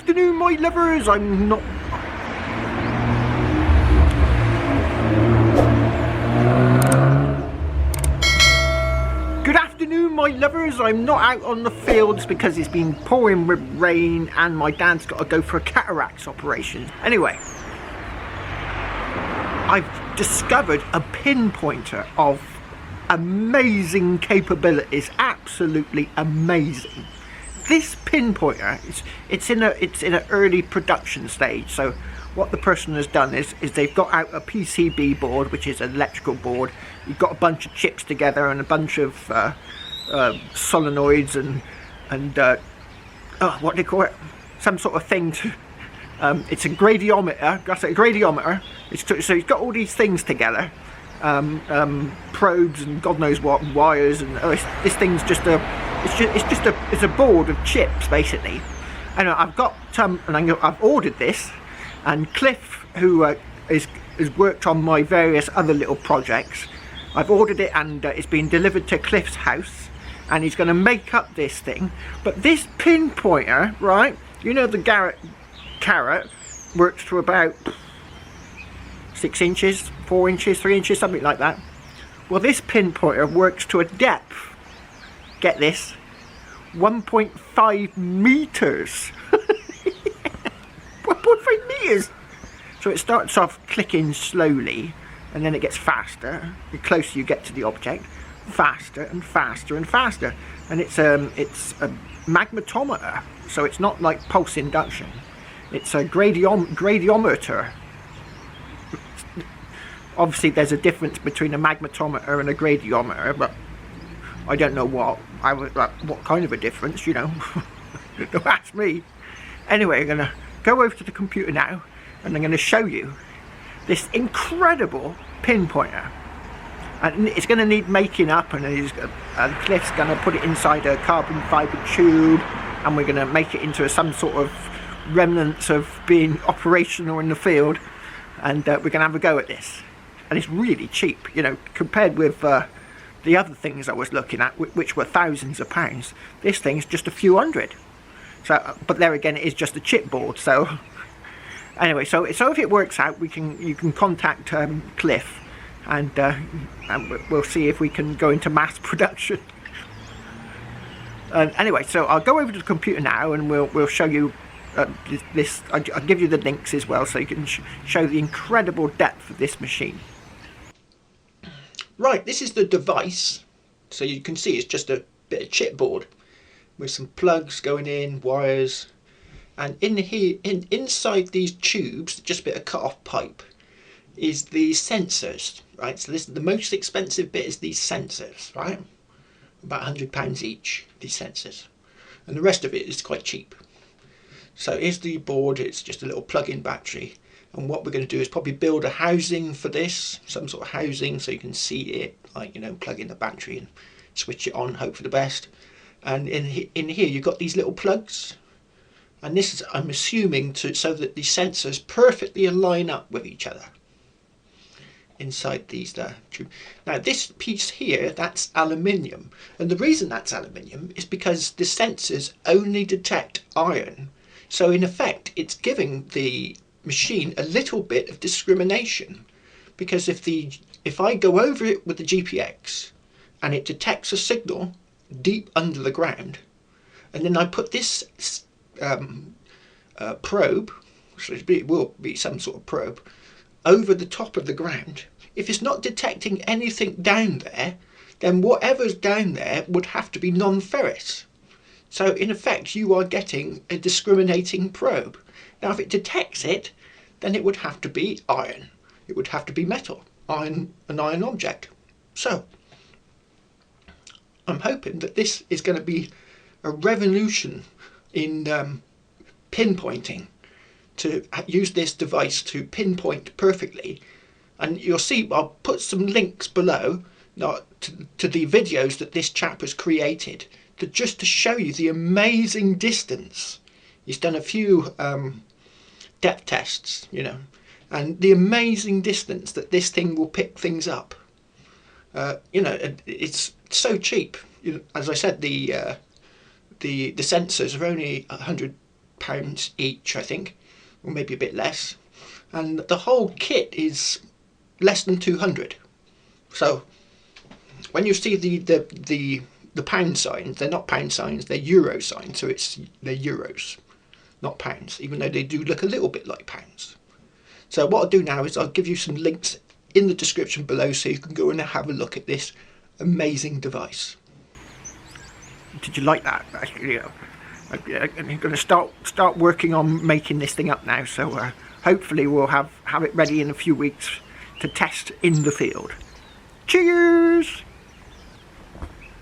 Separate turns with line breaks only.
afternoon, my lovers. I'm not... Good afternoon, my lovers. I'm not out on the fields because it's been pouring with rain and my dad's got to go for a cataracts operation. Anyway, I've discovered a pinpointer of amazing capabilities. Absolutely amazing. This pinpointer, it's in an early production stage. So what the person has done is they've got out a PCB board, which is an electrical board. You've got a bunch of chips together and a bunch of solenoids and what do you call it? Some sort of thing to. It's a gradiometer. That's a gradiometer. So he's got all these things together, probes and God knows what, wires, and this thing's just it's a board of chips basically. And I've got I've ordered this, and Cliff, who has worked on my various other little projects, I've ordered it and it's been delivered to Cliff's house, and he's going to make up this thing. But this pinpointer, right? You know the carrot works to about 6 inches, 4 inches, 3 inches, something like that. Well, this pinpointer works to a depth, get this, 1.5 meters. 1.5 meters. So it starts off clicking slowly, and then it gets faster. The closer you get to the object, faster and faster and faster. And it's a magnetometer, so it's not like pulse induction. It's a gradiometer. Obviously there's a difference between a magnetometer and a gradiometer, but I don't know what kind of a difference, you know. Don't ask me. Anyway, I'm gonna go over to the computer now and I'm gonna show you this incredible pinpointer. And it's gonna need making up, and Cliff's gonna put it inside a carbon fibre tube, and we're gonna make it into some sort of remnants of being operational in the field, and we're gonna have a go at this. And it's really cheap, you know, compared with the other things I was looking at, which were thousands of pounds. This thing's just a few hundred. So, but there again, it is just a chipboard. So, anyway, so if it works out, you can contact Cliff, and we'll see if we can go into mass production. Anyway, so I'll go over to the computer now, and we'll show you this. I'll give you the links as well, so you can show the incredible depth of this machine. Right, this is the device. So you can see it's just a bit of chipboard with some plugs going in, wires, and in here, inside these tubes, just a bit of cut-off pipe, is the sensors. Right, so this the most expensive bit is these sensors, right? About £100 each, these sensors, and the rest of it is quite cheap. So here's the board. It's just a little plug-in battery, and what we're going to do is probably build a housing for this, some sort of housing, so you can see it, like, you know, plug in the battery and switch it on, hope for the best. And in here you've got these little plugs, and this is, I'm assuming, so that the sensors perfectly align up with each other inside these tubes. Now this piece here, that's aluminium, and the reason that's aluminium is because the sensors only detect iron. So in effect, it's giving the machine a little bit of discrimination, because if I go over it with the GPX and it detects a signal deep under the ground, and then I put this probe, so it will be some sort of probe, over the top of the ground, if it's not detecting anything down there, then whatever's down there would have to be non-ferrous. So in effect, you are getting a discriminating probe. Now if it detects it, then it would have to be iron. It would have to be metal, an iron object. So I'm hoping that this is going to be a revolution in pinpointing, to use this device to pinpoint perfectly. And you'll see, I'll put some links below to the videos that this chap has created, just to show you the amazing distance. He's done a few depth tests, you know, and the amazing distance that this thing will pick things up. You know, it's so cheap. You know, as I said, the sensors are only £100 £100 each, I think, or maybe a bit less. And the whole kit is less than 200. So when you see the pound signs, they're not pound signs, they're euro signs. So they're euros, not pounds, even though they do look a little bit like pounds. So what I'll do now is I'll give you some links in the description below so you can go and have a look at this amazing device. Did you like that? I'm going to start working on making this thing up now, so hopefully we'll have it ready in a few weeks to test in the field. Cheers!